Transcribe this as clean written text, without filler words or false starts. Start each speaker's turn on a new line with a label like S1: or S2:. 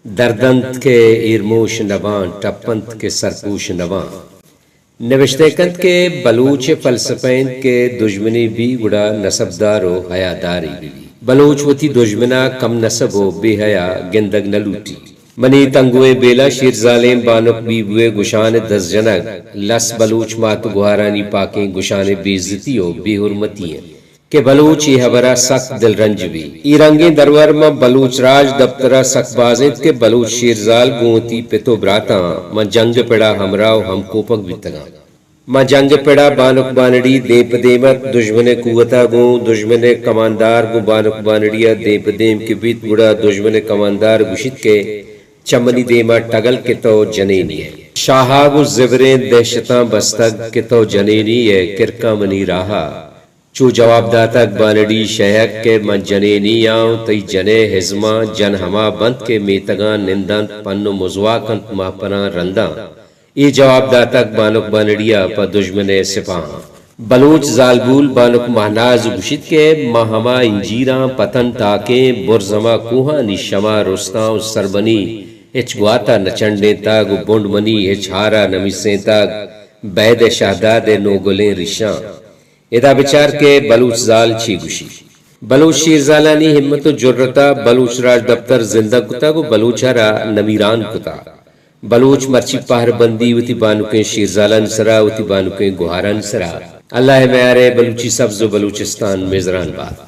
S1: دردند کے ایرموش نوان ٹپنت کے سرپوش نوان نوشتے کند کے بلوچ فلسفین کے دشمنی بھی گڑا نسب دارو حیا داری بھی بلوچ وتی دشمنا کم نسب و بے حیا گندگ نلوٹی منی تنگوے بیلا شیر ظالم بانک بھی بوئے گشان دس جنگ لس بلوچ مات گوارانی پاکیں گشان بیزتی و بے حرمتی ہیں کہ بلوچ یہ حبرہ سخت دل رنج بھی ای رنگیں درور میں بلوچ راج دفترہ سخت بازت کے بلوچ شیرزال گونتی پتو براتا میں جنگ پڑا ہمراو ہم کوپک بیتگا میں جنگ پڑا بانک بانڑی دیپ دیمت دشمن قوتا گوں دشمن کماندار گوں بانک بانڑیا دیپ دیم کے بیت گڑا دشمن کماندار گشت کے چمنی دیما ٹگل کے تو جنینی ہے شاہاگو زبریں دہشتاں بستگ کے تو جنینی ہے کرکا منی راہا چو جواب داتک بانڑی شہک کے من جنینی آؤں تی جنے حزمہ جن ہما بند کے میتگاں نندند پنو مزواکنت ما پنا رنداں ای جواب داتک بانک بانڑیا پا دشمن سپاہاں بلوچ زالبول بانک مہناز گشت کے ماہما انجیراں پتن تاکیں برزما کوہاں نشما رستاں سربنی اچ گواتا نچنڈیں تاگ بونڈ منی اچ ہارا نمیسیں تاگ بید شہداد نوگلیں رشاں ادا بچار کے بلوچ زال چھی گشی بلوچ شیرزالانی ہمت و جرتا بلوچ راج دفتر زندہ کتا کو بلوچہ را نمیران کتا بلوچ مرچی پہر بندی وتی بانکیں شیرزالان سرا وتی بانکیں گوہاران سرا اللہ میارے بلوچی سبز و بلوچستان میزران بات